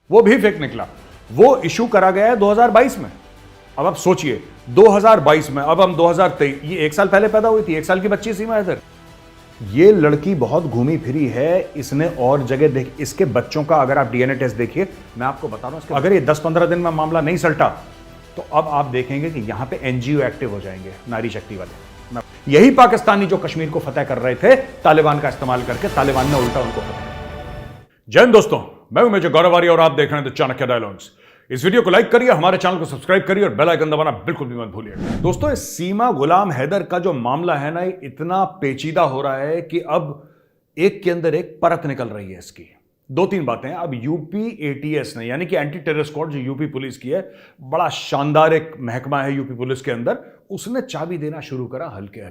वो भी फेक निकला। वो इशू करा गया है 2022 में। अब आप सोचिए 2022 में, अब हम 2023, ये 1 साल पहले पैदा हुई थी, 1 साल की बच्ची सीमा हैदर। ये लड़की बहुत घूमी फिरी है, इसने और जगह देख, इसके बच्चों का अगर आप डीएनए टेस्ट देखिए, मैं आपको बता रहा हूं, अगर ये 10-15 दिन में मामला नहीं सलटा तो अब आप देखेंगे कि यहां पे एनजीओ एक्टिव हो जाएंगे, नारी शक्ति वाले। यही पाकिस्तानी जो कश्मीर को फतेह कर रहे थे तालिबान का इस्तेमाल करके, तालिबान ने उल्टा उनको फतेह। जय हिंद दोस्तों, मैं हूं मेजर गौरव आर्य और आप देख रहे हैं द चाणक्य डायलॉग्स। इस वीडियो को लाइक करिए, हमारे चैनल को सब्सक्राइब करिए और बेल आइकन दबाना बिल्कुल भी मत भूलिए। दोस्तों, इस सीमा गुलाम हैदर का जो मामला है ना, इतना पेचीदा हो रहा है कि अब एक के अंदर एक परत निकल रही है इसकी। 2-3 बातें। अब यूपी एटीएस ने, यानी कि एंटी टेरर स्क्वाड जो यूपी पुलिस की है, बड़ा शानदार एक महकमा है यूपी पुलिस के अंदर, उसने चाबी देना शुरू करा हल्के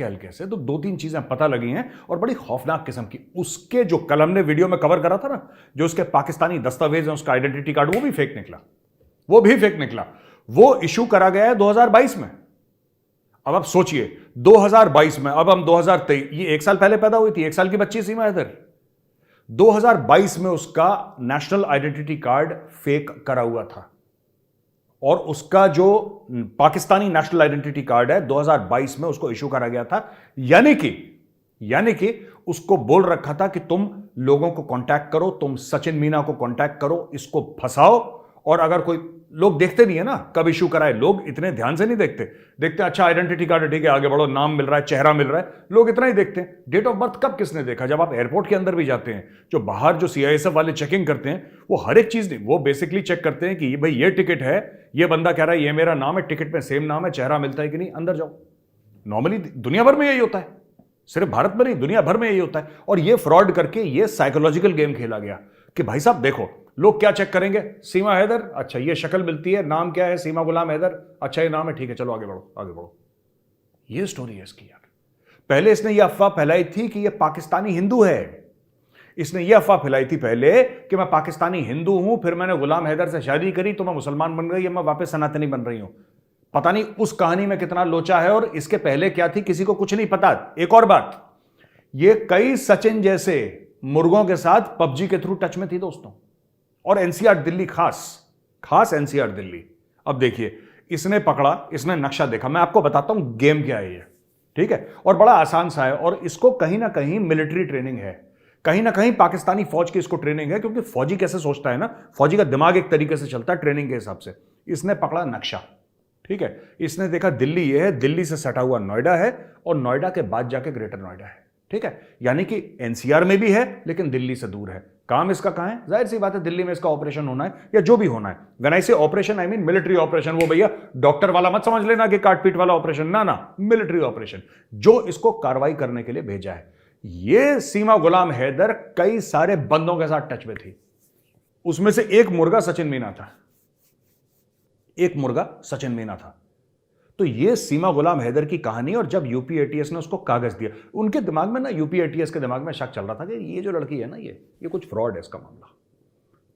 हल्के से। तो 2-3 चीजें पता लगी हैं और बड़ी खौफनाक किस्म की। उसके जो कल हमने वीडियो में कवर करा था ना, जो उसके पाकिस्तानी दस्तावेज हैं, उसका आइडेंटिटी कार्ड, वो भी फेक निकला। वो इशू करा गया है 2022 में। अब आप सोचिए 2022 में, अब हम 2023, ये 1 साल पहले पैदा हुई थी, 1 साल की बच्ची सीमा हैदर। 2022 में उसका नेशनल आइडेंटिटी कार्ड फेक करा हुआ था और उसका जो पाकिस्तानी नेशनल आइडेंटिटी कार्ड है 2022 में उसको इशू करा गया था। यानी कि उसको बोल रखा था कि तुम लोगों को कांटेक्ट करो, तुम सचिन मीना को कांटेक्ट करो, इसको फंसाओ। और अगर कोई लोग देखते नहीं है ना कब इशू कराए, लोग इतने ध्यान से नहीं देखते अच्छा आइडेंटिटी कार्ड है, ठीक है, आगे बढ़ो, नाम मिल रहा है, चेहरा मिल रहा है, लोग इतना ही देखते हैं। डेट ऑफ बर्थ कब किसने देखा? जब आप एयरपोर्ट के अंदर भी जाते हैं, जो बाहर जो सीआईएसएफ वाले चेकिंग करते हैं, वो हर एक चीज नहीं, वो बेसिकली चेक करते हैं कि भाई ये टिकट है, ये बंदा कह रहा है ये मेरा नाम है, टिकट में सेम नाम है, चेहरा मिलता है कि नहीं, अंदर जाओ। नॉर्मली दुनिया भर में यही होता है, सिर्फ भारत में नहीं, दुनिया भर में यही होता है। और ये फ्रॉड करके ये साइकोलॉजिकल गेम खेला गया कि भाई साहब देखो, लोग क्या चेक करेंगे, सीमा हैदर, अच्छा ये शक्ल मिलती है, नाम क्या है, सीमा गुलाम हैदर, अच्छा ये नाम है, ठीक है, चलो आगे बढ़ो। ये स्टोरी है इसकी यार। पहले इसने ये अफवाह फैलाई थी कि ये पाकिस्तानी हिंदू है। इसने ये अफवाह फैलाई थी पहले कि मैं पाकिस्तानी हिंदू हूं, फिर मैंने गुलाम हैदर से शादी करी तो मैं मुसलमान बन गई, मैं वापस सनातनी बन रही हूं। पता नहीं उस कहानी में कितना लोचा है और इसके पहले क्या थी, किसी को कुछ नहीं पता। एक और बात, ये कई सचिन जैसे मुर्गों के साथ पबजी के थ्रू टच में थी दोस्तों, और एनसीआर दिल्ली, खास एनसीआर दिल्ली। अब देखिए, इसने पकड़ा, इसने नक्शा देखा, मैं आपको बताता हूं गेम क्या है ये, ठीक है, और बड़ा आसान सा है। और इसको कहीं ना कहीं मिलिट्री ट्रेनिंग है, कहीं ना कहीं पाकिस्तानी फौज की इसको ट्रेनिंग है, क्योंकि फौजी कैसे सोचता है ना, फौजी का दिमाग एक तरीके से चलता है ट्रेनिंग के हिसाब से। इसने पकड़ा नक्शा, ठीक है, इसने देखा दिल्ली ये है, दिल्ली से सटा हुआ नोएडा है, और नोएडा के बाद जाके ग्रेटर नोएडा है, ठीक है, यानी कि एनसीआर में भी है लेकिन दिल्ली से दूर है। काम इसका कहां है? जाहिर सी बात है दिल्ली में इसका ऑपरेशन होना है या जो भी होना है। व्हेन आई से operation I mean military operation. वो भैया डॉक्टर वाला मत समझ लेना कि काटपीट वाला ऑपरेशन, ना, मिलिट्री ऑपरेशन, जो इसको कार्रवाई करने के लिए भेजा है। ये सीमा गुलाम हैदर कई सारे बंदों के साथ टच में थी, उसमें से एक मुर्गा सचिन मीना था। तो ये सीमा गुलाम हैदर की कहानी। और जब यूपी एटीएस ने उसको कागज दिया, उनके दिमाग में ना, यूपी एटीएस के दिमाग में शक चल रहा था कि ये जो लड़की है ना, ये कुछ फ्रॉड है, इसका मामला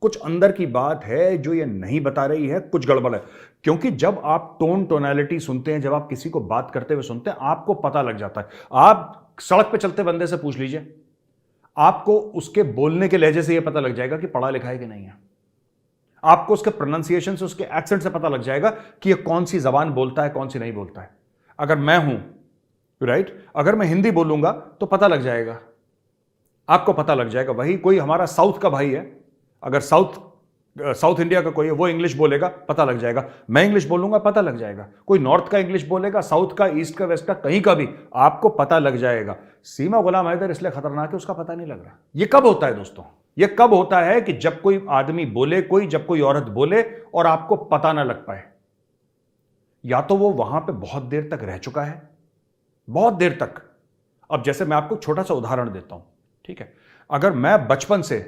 कुछ अंदर की बात है जो ये नहीं बता रही है, कुछ गड़बड़ है। क्योंकि जब आप टोनैलिटी सुनते हैं, जब आप किसी को बात करते हुए सुनते हैं, आपको पता लग जाता है। आप सड़क पे चलते बंदे से पूछ लीजिए, आपको उसके बोलने के लहजे से यह पता लग जाएगा कि पढ़ा लिखा है कि नहीं है। आपको उसके प्रोनाउंसिएशन से, उसके एक्सेंट से पता लग जाएगा कि ये कौन सी जबान बोलता है, कौन सी नहीं बोलता है। अगर मैं हूं, राइट, अगर मैं हिंदी बोलूंगा तो पता लग जाएगा, आपको पता लग जाएगा। वही कोई हमारा साउथ का भाई है, अगर साउथ इंडिया का कोई है, वो इंग्लिश बोलेगा, पता लग जाएगा। मैं इंग्लिश बोलूंगा, पता लग जाएगा। कोई नॉर्थ का इंग्लिश बोलेगा, साउथ का, ईस्ट का, वेस्ट का, कहीं का भी, आपको पता लग जाएगा। सीमा गुलाम हैदर इसलिए खतरनाक है, उसका पता नहीं लग रहा। ये कब होता है दोस्तों? ये कब होता है कि जब कोई आदमी बोले, जब कोई औरत बोले और आपको पता ना लग पाए। या तो वो वहां पे बहुत देर तक रह चुका है, बहुत देर तक। अब जैसे मैं आपको छोटा सा उदाहरण देता हूं, ठीक है, अगर मैं बचपन से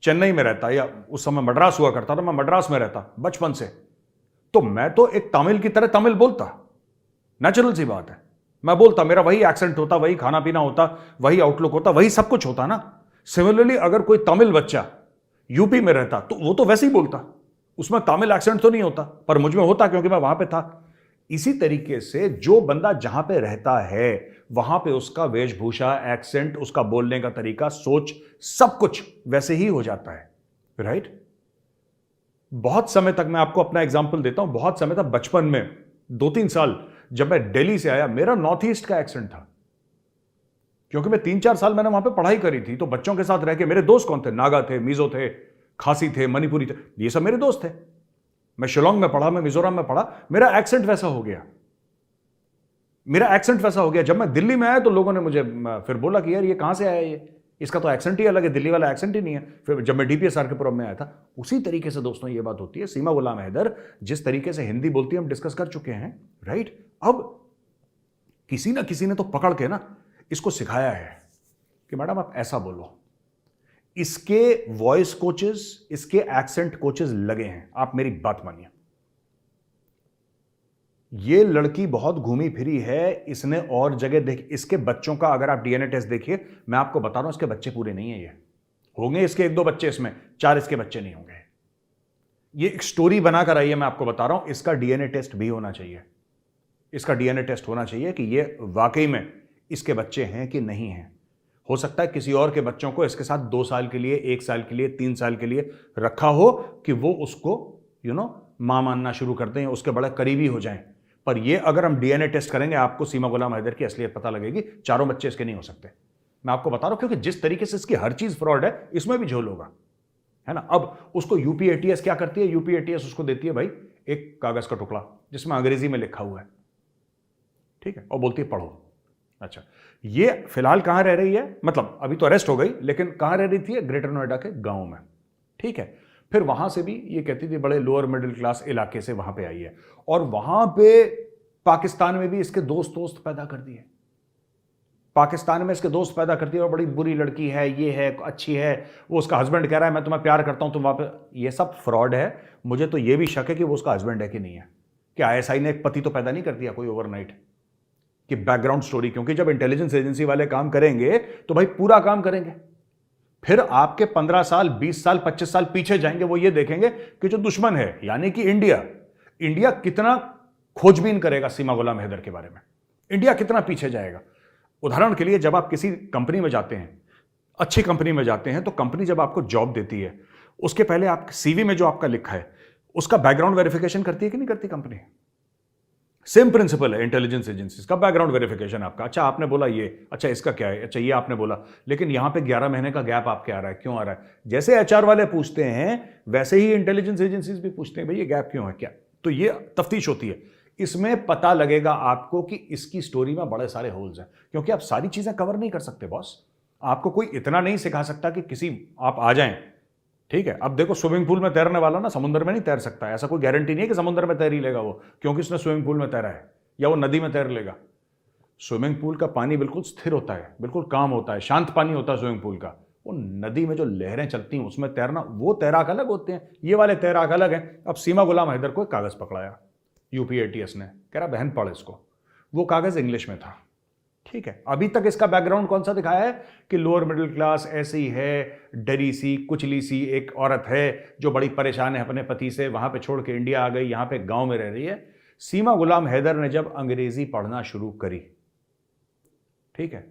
चेन्नई में रहता, या उस समय मद्रास हुआ करता था, मैं मद्रास में रहता बचपन से, तो मैं तो एक तमिल की तरह तमिल बोलता, नेचुरल सी बात है, मैं बोलता, मेरा वही एक्सेंट होता, वही खाना पीना होता, वही आउटलुक होता, वही सब कुछ होता ना। सिमिलरली अगर कोई तमिल बच्चा यूपी में रहता तो वो तो वैसे ही बोलता, उसमें तमिल एक्सेंट तो नहीं होता, पर मुझ में होता क्योंकि मैं वहां पे था। इसी तरीके से जो बंदा जहां पे रहता है वहां पे उसका वेशभूषा, एक्सेंट, उसका बोलने का तरीका, सोच, सब कुछ वैसे ही हो जाता है, राइट? बहुत समय तक, मैं आपको अपना एग्जांपल देता हूं, बहुत समय तक बचपन में 2-3 साल जब मैं दिल्ली से आया, मेरा नॉर्थ ईस्ट का एक्सेंट था, क्योंकि मैं 3-4 साल मैंने वहां पे पढ़ाई करी थी। तो बच्चों के साथ रह के, मेरे दोस्त कौन थे? नागा थे, मिजो थे, खासी थे, मणिपुरी थे, ये सब मेरे दोस्त थे। मैं शिलोंग में पढ़ा, मैं मिजोरम में पढ़ा, मेरा एक्सेंट वैसा हो गया, मेरा एक्सेंट वैसा हो गया। जब मैं दिल्ली में आया तो लोगों ने मुझे फिर बोला कि यार ये कहां से आया, ये इसका तो एक्सेंट ही अलग है, दिल्ली वाला एक्सेंट ही नहीं है। फिर जब मैं डीपीएसआर के प्रोग्राम में आया था, उसी तरीके से दोस्तों ये बात होती है। सीमा गुलाम हैदर जिस तरीके से हिंदी बोलती है हम डिस्कस कर चुके हैं, राइट? अब किसी ना किसी ने तो पकड़ के ना इसको सिखाया है कि मैडम आप ऐसा बोलो। इसके वॉइस कोचेस, इसके एक्सेंट कोचेस लगे हैं, आप मेरी बात मानिए। ये लड़की बहुत घूमी फिरी है, इसने और जगह देख, इसके बच्चों का अगर आप डीएनए टेस्ट देखिए, मैं आपको बता रहा हूं इसके बच्चे पूरे नहीं है। ये होंगे इसके 1-2 बच्चे, इसमें 4 इसके बच्चे नहीं होंगे। ये एक स्टोरी बनाकर आई है, मैं आपको बता रहा हूं। इसका डीएनए टेस्ट भी होना चाहिए, इसका डीएनए टेस्ट होना चाहिए कि ये वाकई में इसके बच्चे हैं कि नहीं हैं। हो सकता है किसी और के बच्चों को इसके साथ 2 साल के लिए, 1 साल के लिए, 3 साल के लिए रखा हो कि वो उसको मां मानना शुरू कर दें, उसके बड़े करीबी हो जाएं। पर ये अगर हम डीएनए टेस्ट करेंगे, आपको सीमा गुलाम हैदर की असलियत पता लगेगी। चारों बच्चे इसके नहीं हो सकते, मैं आपको बता रहा हूं, क्योंकि जिस तरीके से इसकी हर चीज फ्रॉड है, इसमें भी झोल होगा, है ना? अब उसको यूपी एटीएस क्या करती है? यूपी एटीएस उसको देती है भाई एक कागज का टुकड़ा जिसमें अंग्रेजी में लिखा हुआ है, ठीक है, और बोलती है पढ़ो। अच्छा, ये फिलहाल कहां रह रही है? मतलब अभी तो अरेस्ट हो गई, लेकिन कहां रह रही थी? ग्रेटर नोएडा के गांव में, ठीक है। फिर वहां से भी ये कहती थी बड़े लोअर मिडिल क्लास इलाके से वहां पे आई है, और वहां पे पाकिस्तान में भी इसके दोस्त पैदा कर दिए। पाकिस्तान में इसके दोस्त पैदा करती है, और बड़ी बुरी लड़की है, ये है, अच्छी है, वो उसका हस्बैंड कह रहा है मैं तुम्हें प्यार करता हूं, तुम वहां पे। ये सब फ्रॉड है। मुझे तो ये भी शक है कि वो उसका हस्बैंड है कि नहीं है। कि आईएसआई ने एक पति तो पैदा नहीं कर दिया कोई ओवरनाइट, कि बैकग्राउंड स्टोरी, क्योंकि जब इंटेलिजेंस एजेंसी वाले काम करेंगे तो भाई पूरा काम करेंगे। फिर आपके 15 साल, 20 साल, 25 साल पीछे जाएंगे, वो ये देखेंगे कि जो दुश्मन है यानी कि इंडिया कितना खोजबीन करेगा सीमा गुलाम हैदर के बारे में, इंडिया कितना पीछे जाएगा। उदाहरण के लिए, जब आप किसी कंपनी में जाते हैं, अच्छी कंपनी में जाते हैं, तो कंपनी जब आपको जॉब देती है, उसके पहले आप सीवी में जो आपका लिखा है उसका बैकग्राउंड वेरिफिकेशन करती है कि नहीं करती कंपनी? सेम प्रिंसिपल है इंटेलिजेंस एजेंसीज का, बैकग्राउंड वेरिफिकेशन आपका। अच्छा, आपने बोला ये, अच्छा इसका क्या है, अच्छा ये आपने बोला, लेकिन यहां पे 11 महीने का गैप आपके आ रहा है, क्यों आ रहा है? जैसे एचआर वाले पूछते हैं वैसे ही इंटेलिजेंस एजेंसीज भी पूछते हैं, भाई ये गैप क्यों है, क्या? तो ये तफ्तीश होती है। इसमें पता लगेगा आपको कि इसकी स्टोरी में बड़े सारे होल्स हैं, क्योंकि आप सारी चीजें कवर नहीं कर सकते बॉस। आपको कोई इतना नहीं सिखा सकता कि किसी आप आ जाएं, ठीक है। अब देखो, स्विमिंग पूल में तैरने वाला ना समुद्र में नहीं तैर सकता, ऐसा कोई गारंटी नहीं है कि समुद्र में तैर ही लेगा वो, क्योंकि उसने स्विमिंग पूल में तैरा है, या वो नदी में तैर लेगा। स्विमिंग पूल का पानी बिल्कुल स्थिर होता है, बिल्कुल काम होता है, शांत पानी होता है स्विमिंग पूल का। वो नदी में जो लहरें चलती हैं उसमें तैरना, वो तैराक अलग होते हैं, ये वाले तैराक अलग हैं। अब सीमा गुलाम हैदर को एक कागज पकड़ाया यूपी एटीएस ने, कह रहा बहन पढ़ इसको। वो कागज इंग्लिश में था, ठीक है। अभी तक इसका बैकग्राउंड कौन सा दिखाया है कि लोअर मिडिल क्लास, ऐसी है, डरी सी, कुचली सी एक औरत है जो बड़ी परेशान है अपने पति से, वहां पे छोड़ के इंडिया आ गई, यहां पे गांव में रह रही है। सीमा गुलाम हैदर ने जब अंग्रेजी पढ़ना शुरू करी, ठीक है,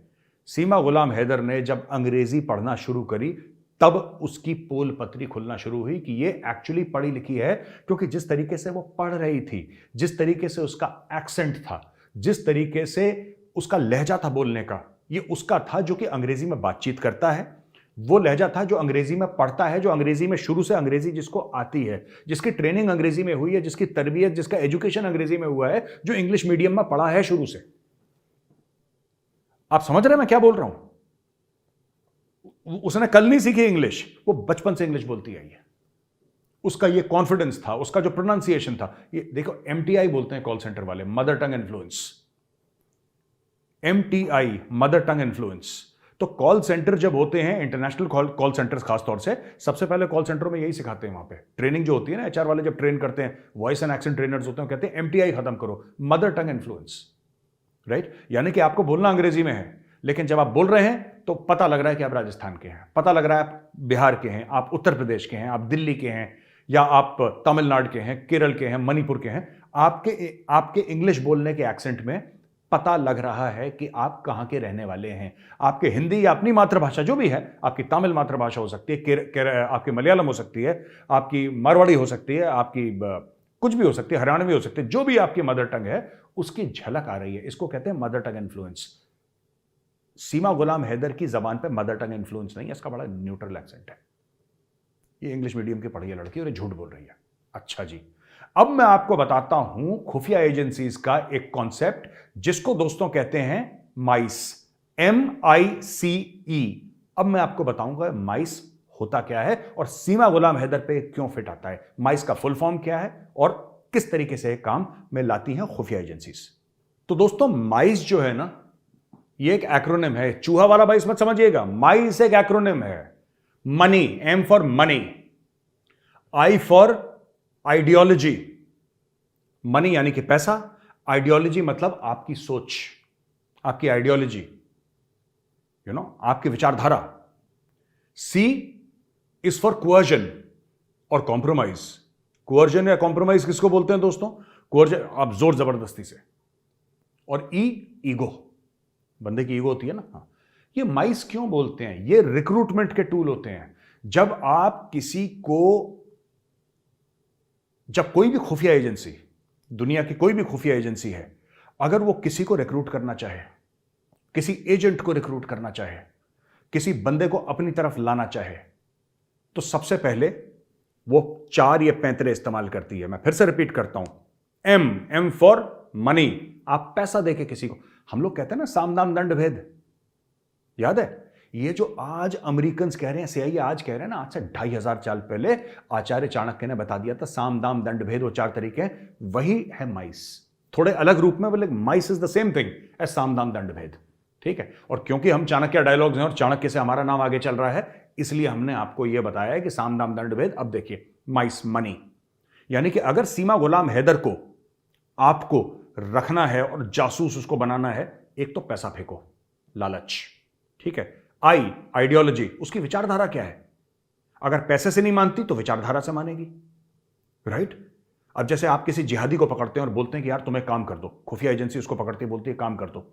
सीमा गुलाम हैदर ने जब अंग्रेजी पढ़ना शुरू करी, तब उसकी पोल पत्री खुलना शुरू हुई कि ये एक्चुअली पढ़ी लिखी है। क्योंकि जिस तरीके से वो पढ़ रही थी, जिस तरीके से उसका एक्सेंट था, जिस तरीके से उसका लहजा था बोलने का, ये उसका था जो कि अंग्रेजी में बातचीत करता है, वो लहजा था जो अंग्रेजी में पढ़ता है, जो अंग्रेजी में शुरू से अंग्रेजी जिसको आती है, जिसकी ट्रेनिंग अंग्रेजी में हुई है, जिसकी तरबियत, जिसका एजुकेशन अंग्रेजी में हुआ है, जो इंग्लिश मीडियम में पढ़ा है शुरू से। आप समझ रहे हैं मैं क्या बोल रहा हूं? उसने कल नहीं सीखी इंग्लिश, वो बचपन से इंग्लिश बोलती आई है। उसका ये कॉन्फिडेंस था, उसका जो प्रोनाउंसिएशन था। ये देखो, एमटीआई बोलते हैं कॉल सेंटर वाले, mother tongue influence. MTI, mother tongue influence. तो कॉल सेंटर जब होते हैं, इंटरनेशनल कॉल सेंटर्स खासतौर से, सबसे पहले कॉल सेंटर में यही सिखाते हैं। वहां पे ट्रेनिंग जो होती है ना, एचआर वाले जब ट्रेन करते हैं, वॉइस एंड एक्सेंट ट्रेनर्स होते हैं, कहते हैं एमटीआई खत्म करो, मदर टंग इन्फ्लुएंस, राइट? यानी कि आपको बोलना अंग्रेजी में है, लेकिन जब आप बोल रहे हैं तो पता लग रहा है कि आप राजस्थान के हैं, पता लग रहा है आप बिहार के हैं, आप उत्तर प्रदेश के हैं, आप दिल्ली के हैं, या आप तमिलनाडु के हैं, केरल के हैं, मणिपुर के हैं। आपके आपके इंग्लिश बोलने के एक्सेंट में पता लग रहा है कि आप कहां के रहने वाले हैं। आपके हिंदी या अपनी मातृभाषा जो भी है, आपकी तमिल मातृभाषा हो सकती है, आपकी मलयालम हो सकती है, आपकी मारवाड़ी हो सकती है, आपकी कुछ भी हो सकती है, हरियाणवी हो सकती है, जो भी आपकी मदर टंग है उसकी झलक आ रही है। इसको कहते हैं मदर टंग इन्फ्लुएंस। सीमा गुलाम हैदर की जबान पे मदर टंग इन्फ्लुएंस नहीं है, इसका बड़ा न्यूट्रल एक्सेंट है। ये इंग्लिश मीडियम की पढ़ी है लड़की और ये झूठ बोल रही है। अच्छा जी, अब मैं आपको बताता हूं खुफिया एजेंसीज का एक कॉन्सेप्ट जिसको दोस्तों कहते हैं माइस, MICE। अब मैं आपको बताऊंगा माइस होता क्या है और सीमा गुलाम हैदर पे क्यों फिट आता है, माइस का फुल फॉर्म क्या है और किस तरीके से काम में लाती हैं खुफिया एजेंसीज। तो दोस्तों माइस जो है ना, ये एक एक्रोनिम है, चूहा वाला माइस मत समझिएगा, माइस एक एक्रोनिम है। Money, M for money, I for ideology. Money यानी कि पैसा, आइडियोलॉजी मतलब आपकी सोच, आपकी आइडियोलॉजी, आपकी विचारधारा। C इज फॉर कोअर्जन और कॉम्प्रोमाइज। कोअर्जन या कॉम्प्रोमाइज किसको बोलते हैं दोस्तों? कोअर्जन आप जोर जबरदस्ती से। और E ईगो, बंदे की ईगो होती है ना। हाँ, ये माइस क्यों बोलते हैं? ये रिक्रूटमेंट के टूल होते हैं। जब आप किसी को, जब कोई भी खुफिया एजेंसी, दुनिया की कोई भी खुफिया एजेंसी है, अगर वो किसी को रिक्रूट करना चाहे, किसी एजेंट को रिक्रूट करना चाहे, किसी बंदे को अपनी तरफ लाना चाहे, तो सबसे पहले वो 4 या 35 इस्तेमाल करती है। मैं फिर से रिपीट करता हूं, M फॉर मनी। आप पैसा देके किसी को, हम लोग कहते हैं ना साम दाम दंड भेद, याद है? ये जो आज अमेरिकन कह रहे हैं, CIA आज कह रहे हैं ना, आज से 2500 साल पहले आचार्य चाणक्य ने बता दिया था साम दाम दंड भेद, वो 4 तरीके हैं, वही है माइस। थोड़े अलग रूप में, बोले mice is the same thing as साम दाम दंड भेद। ठीक है, और क्योंकि हम चाणक्य डायलॉग्स हैं और चाणक्य से हमारा नाम आगे चल रहा है, इसलिए हमने आपको यह बताया है कि साम दाम दंड भेद। अब देखिए, माइस मनी, यानी कि अगर सीमा गुलाम हैदर को आपको रखना है और जासूस उसको बनाना है, एक तो पैसा फेंको, लालच। ठीक है, आई आइडियोलॉजी, उसकी विचारधारा क्या है? अगर पैसे से नहीं मानती तो विचारधारा से मानेगी, राइट? अब जैसे आप किसी जिहादी को पकड़ते हैं और बोलते हैं कि यार तुम एक काम कर दो, खुफिया एजेंसी उसको पकड़ती है, बोलती है काम कर दो,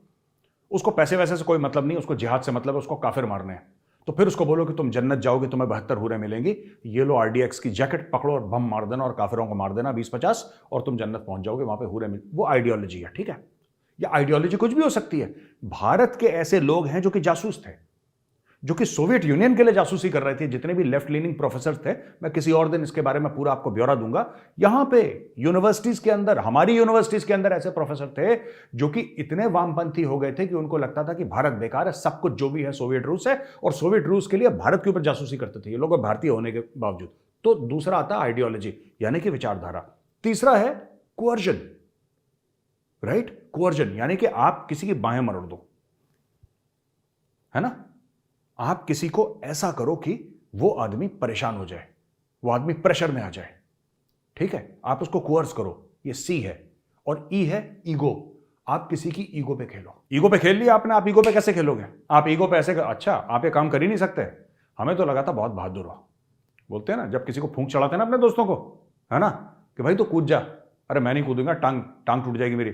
उसको पैसे वैसे से कोई मतलब नहीं, उसको जिहाद से मतलब है, उसको काफिर मारने हैं, तो फिर उसको बोलो कि तुम जन्नत जाओगे, तुम्हें 72 हूरें मिलेंगी, ये लो RDX की जैकेट पकड़ो और बम मार देना और काफिरों को मार देना 20-50 और तुम जन्नत पहुंच जाओगे, वहां पे हूरें मिल। वो आइडियोलॉजी है। ठीक है, या आइडियोलॉजी कुछ भी हो सकती है। भारत के ऐसे लोग हैं जो कि जासूस थे, जो कि सोवियत यूनियन के लिए जासूसी कर रहे थे, जितने भी लेफ्ट लीनिंग प्रोफेसर थे। मैं किसी और दिन इसके बारे में पूरा आपको ब्यौरा दूंगा। यहां पे यूनिवर्सिटीज के अंदर, हमारी यूनिवर्सिटीज के अंदर ऐसे प्रोफेसर थे जो कि इतने वामपंथी हो गए थे कि उनको लगता था कि भारत बेकार है, सब कुछ जो भी है सोवियत रूस है, और सोवियत रूस के लिए भारत के ऊपर जासूसी करते थे ये लोग, भारतीय होने के बावजूद। तो दूसरा आता है आइडियोलॉजी, यानी कि विचारधारा। तीसरा है कोअर्जन, राइट? कोअर्जन यानी कि आप किसी की बाहें मरोड़ दो, है ना? आप किसी को ऐसा करो कि वो आदमी परेशान हो जाए, वो आदमी प्रेशर में आ जाए। ठीक है, आप उसको कोअर्स करो, ये C है। और E है ईगो, आप किसी की ईगो पे खेलो। ईगो पे खेल लिया आपने, आप ईगो पे कैसे खेलोगे? आप ईगो पे ऐसे अच्छा, आप ये काम कर ही नहीं सकते। हमें तो लगा था बहुत बहादुर हो, बोलते हैं ना जब किसी को फूंक चढ़ाते हैं ना अपने दोस्तों को, है ना, कि भाई तो कूद जा। अरे मैं नहीं कूदूंगा, टांग टूट जाएगी मेरी।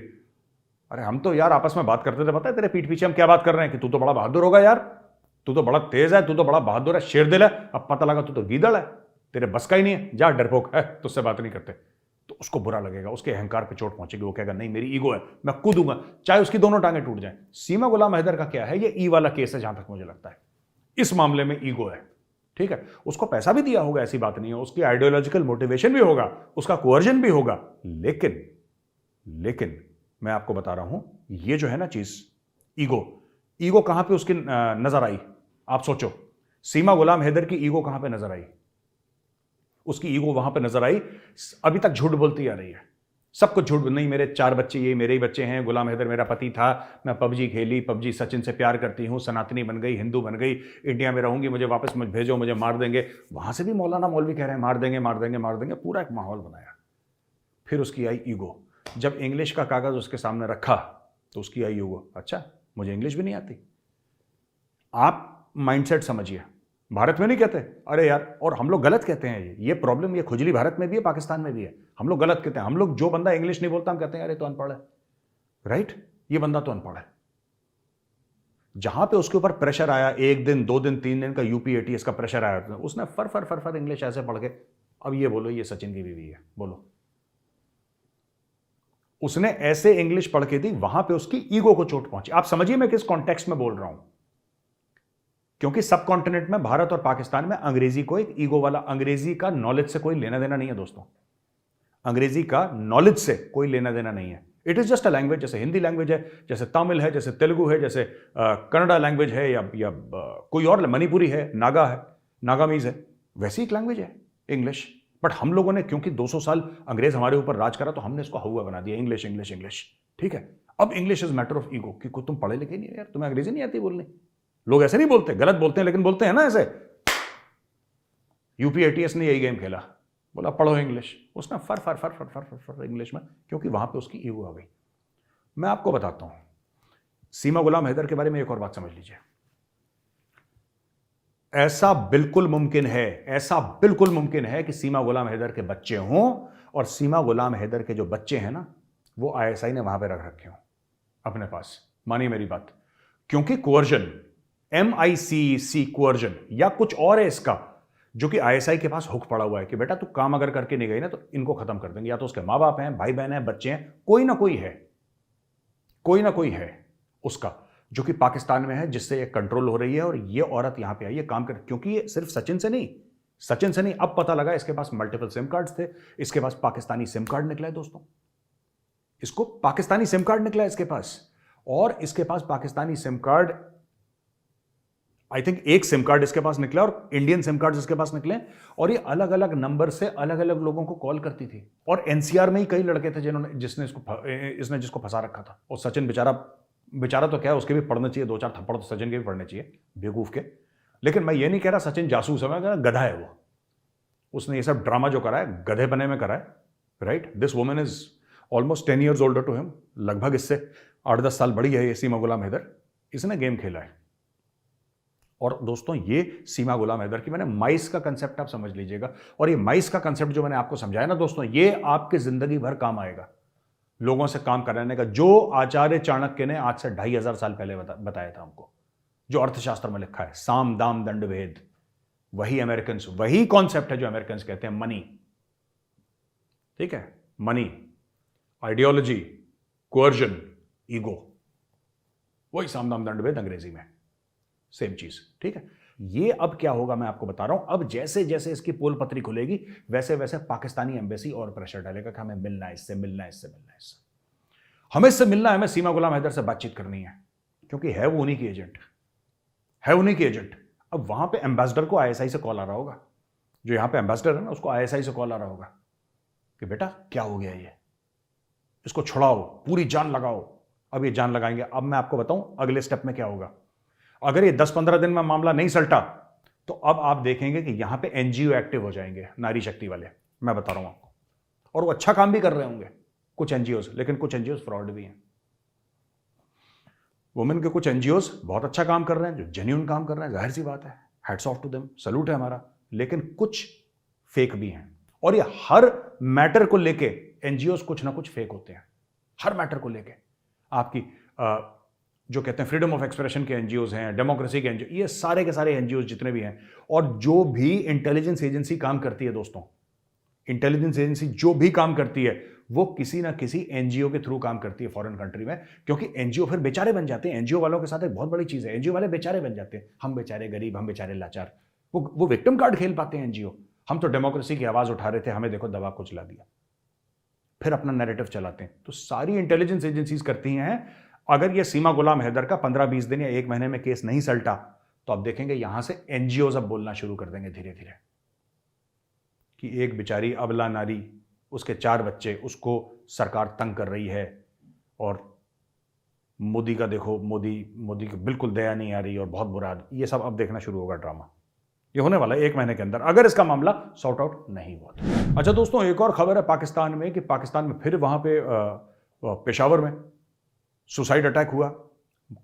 अरे हम तो यार आपस में बात करते थे, पता है तेरे पीठ पीछे हम क्या बात कर रहे हैं, कि तू तो बड़ा बहादुर होगा यार, तू तो बड़ा तेज है, तू तो बड़ा बहादुर है, शेर दिल है। अब पता लगा तू तो गीदड़ है, तेरे बस का ही नहीं है, जा डरपोक है, तुझसे बात नहीं करते। तो उसको बुरा लगेगा, उसके अहंकार पे चोट पहुंचेगी, वो कहेगा नहीं मेरी ईगो है, मैं कूदूंगा चाहे उसकी दोनों टांगें टूट जाएं। सीमा गुलाम हैदर का क्या है, ये ई वाला केस है जहां तक मुझे लगता है, इस मामले में ईगो है। ठीक है, उसको पैसा भी दिया होगा, ऐसी बात नहीं है, उसकी आइडियोलॉजिकल मोटिवेशन भी होगा, उसका कोअर्जन भी होगा, लेकिन मैं आपको बता रहा हूं, ये जो है ना चीज, ईगो कहां पे उसकी नजर आई? आप सोचो, सीमा गुलाम हैदर की ईगो कहां पे नजर आई? उसकी ईगो वहां पे नजर आई, अभी तक झूठ बोलती आ रही है, सब कुछ झूठ। नहीं मेरे 4 बच्चे, ये मेरे ही बच्चे हैं, गुलाम हैदर मेरा पति था, मैं पबजी खेली, पबजी सचिन से प्यार करती हूं, सनातनी बन गई, हिंदू बन गई, इंडिया में रहूंगी, मुझे वापस मुझे भेजो, मुझे मार देंगे। वहां से भी मौलाना मौलवी कह रहे हैं मार देंगे मार देंगे मार देंगे, पूरा एक माहौल बनाया। फिर उसकी आई ईगो, जब इंग्लिश का कागज उसके सामने रखा तो उसकी आई ईगो, अच्छा मुझे इंग्लिश भी नहीं आती। आप माइंडसेट समझिए, भारत में नहीं कहते, अरे यार, और हम लोग गलत कहते हैं। ये प्रॉब्लम, ये खुजली भारत में भी है, पाकिस्तान में भी है। हम लोग गलत कहते हैं। हम लोग, जो बंदा इंग्लिश नहीं बोलता, हम कहते हैं अरे तो अनपढ़ है, राइट, ये बंदा तो अनपढ़ है। जहां पे उसके ऊपर प्रेशर आया, 1 दिन 2 दिन 3 दिन का यूपी एटीएस का प्रेशर आया, उसने फर फर फर फर इंग्लिश ऐसे पढ़ के, अब ये बोलो ये सचिन की बीवी है, बोलो। उसने ऐसे इंग्लिश पढ़ के दी, वहां पे उसकी ईगो को चोट पहुंची। आप समझिए मैं किस कॉन्टेक्स्ट में बोल रहा हूं, क्योंकि सब कॉन्टिनेंट में, भारत और पाकिस्तान में, अंग्रेजी को एक ईगो वाला, अंग्रेजी का नॉलेज से कोई लेना देना नहीं है दोस्तों। अंग्रेजी का नॉलेज से कोई लेना देना नहीं है। It is just a language, जैसे हिंदी लैंग्वेज है, जैसे तमिल है, जैसे तेलुगु है, जैसे कन्नड़ा लैंग्वेज है, या कोई और मणिपुरी है, नागा है, नागामीज है, वैसी एक लैंग्वेज है इंग्लिश। बट हम लोगों ने, क्योंकि 200 साल अंग्रेज हमारे ऊपर राज करा, तो हमने इसको हवा बना दिया, इंग्लिश इंग्लिश इंग्लिश। ठीक है, अब English is matter of ego, कि तुम पढ़े लिखे नहीं हो यार, तुम्हें अंग्रेजी नहीं आती बोलनी। लोग ऐसे नहीं बोलते, गलत बोलते हैं, लेकिन बोलते हैं ना ऐसे। यूपी एटीएस ने यही गेम खेला, बोला पढ़ो इंग्लिश, उसने फर फर फर फर फर फर फर इंग्लिश में, क्योंकि वहां पे उसकी ईगो आ गई। मैं आपको बताता हूं, सीमा गुलाम हैदर के बारे में एक और बात समझ लीजिए। ऐसा बिल्कुल मुमकिन है, ऐसा बिल्कुल मुमकिन है कि सीमा गुलाम हैदर के बच्चे हों, और सीमा गुलाम हैदर के जो बच्चे हैं ना, वो आईएसआई ने वहां पे रख रखे हों अपने पास। मानिए मेरी बात, क्योंकि कोअर्जन, MICC कोअर्जन या कुछ और है इसका, जो कि आईएसआई के पास हुक पड़ा हुआ है कि बेटा तू काम अगर करके नहीं गई ना, तो इनको खत्म कर देंगे। या तो उसके माँ बाप हैं, भाई बहन हैं, बच्चे हैं, कोई ना कोई है, कोई ना कोई है उसका, जो कि पाकिस्तान में है, जिससे ये कंट्रोल हो रही है। और ये औरत यहां पे आई है काम कर, क्योंकि ये सिर्फ सचिन से नहीं, अब पता लगा इसके पास मल्टीपल सिम कार्ड्स थे, इसके पास पाकिस्तानी सिम कार्ड निकला है दोस्तों, इसको पाकिस्तानी सिम कार्ड निकला है इसके पास। और इसके पास Pakistani sim card, I think एक सिम कार्ड इसके पास निकला, और इंडियन सिम कार्ड इसके पास निकले, और ये अलग अलग नंबर से अलग अलग लोगों को कॉल करती थी। और एनसीआर में ही कई लड़के थे इसने जिसको फंसा रखा था। और सचिन बेचारा तो क्या है, उसके भी पढ़ने चाहिए, 2-4 थप्पड़ तो सचिन के भी पढ़ने चाहिए, बेवकूफ के। लेकिन मैं ये नहीं कह रहा सचिन जासूस है, मैं कह रहा गधा है वो। उसने ये सब ड्रामा जो करा है, गधे बने में करा है, right. This woman is almost 10 years older to him, लगभग इससे 8-10 साल बड़ी है ये सीमा गुलाम हैदर। इसने गेम खेला है। और दोस्तों, ये सीमा गुलाम हैदर की, मैंने माइस का कंसेप्ट आप समझ लीजिएगा। और ये माइस का कंसेप्ट जो मैंने आपको समझाया ना दोस्तों, ये आपके जिंदगी भर काम आएगा, लोगों से काम कराने का, जो आचार्य चाणक्य ने आज से 2500 साल पहले बताया था हमको, जो अर्थशास्त्र में लिखा है, साम दाम दंड भेद। वही कॉन्सेप्ट है जो अमेरिकन कहते हैं मनी। ठीक है, मनी, आइडियोलॉजी, कोअर्जन, ईगो, वही साम दाम दंड भेद अंग्रेजी में, सेम चीज। ठीक है, ये अब क्या होगा मैं आपको बता रहा हूं। अब जैसे जैसे इसकी पोल पत्री खुलेगी, वैसे वैसे पाकिस्तानी एम्बेसी और प्रेशर डालेगा कि हमें मिलना है इससे, हमें इससे मिलना है, हमें सीमा गुलाम हैदर से बातचीत करनी है, क्योंकि है वो उन्हीं की एजेंट। अब वहां पे एम्बेसडर को आईएसआई से कॉल आ रहा होगा, जो यहां पे एम्बेसडर है ना, उसको आईएसआई से कॉल आ रहा होगा कि बेटा क्या हो गया, ये इसको छुड़ाओ, पूरी जान लगाओ। अब ये जान लगाएंगे। अब मैं आपको बताऊं अगले स्टेप में क्या होगा। अगर ये 10-15 दिन में मामला नहीं सलटा, तो अब आप देखेंगे कि यहां पे एनजीओ एक्टिव हो जाएंगे, नारी शक्ति वाले, मैं बता रहा हूं आपको। और वो अच्छा काम भी कर रहे होंगे कुछ एनजीओस, लेकिन कुछ एनजीओस फ्रॉड भी हैं। वुमेन के कुछ एनजीओस बहुत अच्छा काम कर रहे हैं, जो जेन्युइन काम कर रहे हैं, जाहिर सी बात है, hats off to them, salute है हमारा। लेकिन कुछ फेक भी हैं, और ये हर मैटर को लेके एनजीओस कुछ ना कुछ फेक होते हैं, हर मैटर को लेके। आपकी जो कहते हैं फ्रीडम ऑफ एक्सप्रेशन के एनजीओस हैं, डेमोक्रेसी के एनजीओ, ये सारे के सारे एनजीओस जितने भी हैं, और जो भी इंटेलिजेंस एजेंसी काम करती है दोस्तों, इंटेलिजेंस एजेंसी जो भी काम करती है, वो किसी ना किसी एनजीओ के थ्रू काम करती है फॉरेन कंट्री में, क्योंकि एनजीओ फिर बेचारे बन जाते हैं। एनजीओ वालों के साथ एक बहुत बड़ी चीज है, एनजीओ वाले बेचारे बन जाते हैं। हम बेचारे गरीब, हम बेचारे लाचार, वो विक्टिम कार्ड खेल पाते हैं एनजीओ। हम तो डेमोक्रेसी की आवाज उठा रहे थे, हमें देखो दबा कुचला दिया, फिर अपना नैरेटिव चलाते हैं। तो सारी इंटेलिजेंस एजेंसीज करती हैं। अगर ये सीमा गुलाम हैदर का 15-20 दिन या 1 महीने में केस नहीं सलटा, तो आप देखेंगे यहां से एनजीओ अब बोलना शुरू कर देंगे धीरे धीरे कि एक बेचारी अबला नारी, उसके 4 बच्चे, उसको सरकार तंग कर रही है, और मोदी का देखो, मोदी की बिल्कुल दया नहीं आ रही, और बहुत बुरा। ये सब अब देखना शुरू होगा ड्रामा। ये होने वाला है 1 महीने के अंदर, अगर इसका मामला सॉर्ट आउट नहीं हुआ तो। अच्छा दोस्तों, एक और खबर है पाकिस्तान में, कि पाकिस्तान में फिर वहां पे पेशावर में सुसाइड अटैक हुआ।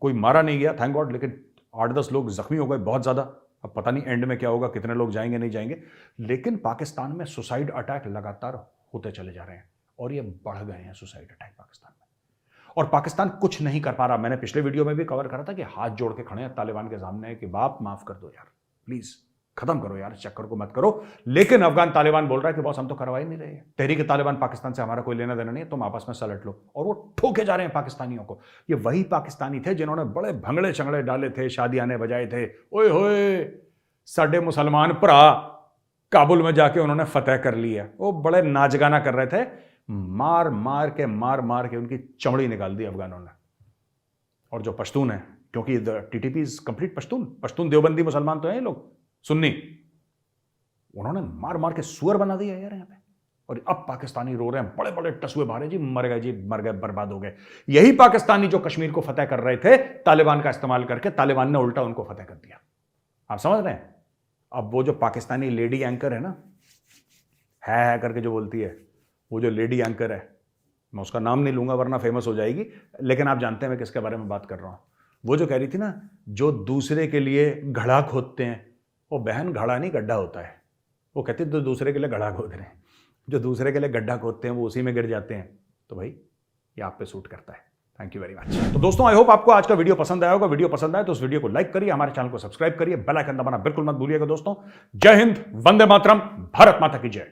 कोई मारा नहीं गया थैंक गॉड, लेकिन 8-10 लोग जख्मी हो गए बहुत ज़्यादा। अब पता नहीं एंड में क्या होगा, कितने लोग जाएंगे नहीं जाएंगे, लेकिन पाकिस्तान में सुसाइड अटैक लगातार होते चले जा रहे हैं और ये बढ़ गए हैं सुसाइड अटैक पाकिस्तान में। और पाकिस्तान कुछ नहीं कर पा रहा। मैंने पिछले वीडियो में भी कवर करा था कि हाथ जोड़ के खड़े हैं तालिबान के सामने कि बाप माफ कर दो यार, प्लीज खत्म करो यार, इस चक्कर को मत करो। लेकिन अफगान तालिबान बोल रहा है कि बॉस हम तो करवा ही नहीं रहे, तहरीक तालिबान पाकिस्तान से हमारा कोई लेना देना नहीं है, तुम आपस में सलट लो। और वो ठोके जा रहे हैं पाकिस्तानियों को। ये वही पाकिस्तानी थे जिन्होंने बड़े भंगड़े चंगड़े डाले थे, शादियाने बजाए थे, ओए होए साडे मुसलमान भरा काबुल में जाके उन्होंने फतेह कर लिया। वो बड़े नाचगाना कर रहे थे, मार मार के उनकी चमड़ी निकाल दी अफगानों ने। और जो पश्तून है, क्योंकि TTP is complete Pashtun Deobandi मुसलमान तो हैं लोग, सुन्नी, उन्होंने मार मार के सुअर बना दिया यार यहाँ पे। और अब पाकिस्तानी रो रहे हैं, बड़े बड़े टसुए भारे जी, मर गए, बर्बाद हो गए। यही पाकिस्तानी जो कश्मीर को फतेह कर रहे थे तालिबान का इस्तेमाल करके, तालिबान ने उल्टा उनको फतेह कर दिया। आप समझ रहे हैं? अब वो जो पाकिस्तानी लेडी एंकर है ना, है करके जो बोलती है, वो जो लेडी एंकर है, मैं उसका नाम नहीं लूंगा वरना फेमस हो जाएगी, लेकिन आप जानते हैं मैं किसके बारे में बात कर रहा हूं। वो जो कह रही थी ना, जो दूसरे के लिए घड़ा खोदते हैं, वो बहन घड़ा नहीं गड्ढा होता है। वो कहती तो दूसरे के लिए घड़ा खोद रहे हैं, जो दूसरे के लिए गड्ढा खोदते हैं वो उसी में गिर जाते हैं। तो भाई ये आप पे सूट करता है। Thank you very much. तो दोस्तों, आई होप आपको आज का वीडियो पसंद आया होगा। वीडियो पसंद आए तो उस वीडियो को लाइक करिए, हमारे चैनल को सब्सक्राइब करिए, बेल आइकन दबाना बिल्कुल मत भूलिएगा दोस्तों। जय हिंद, वंदे मातरम, भारत माता की जय।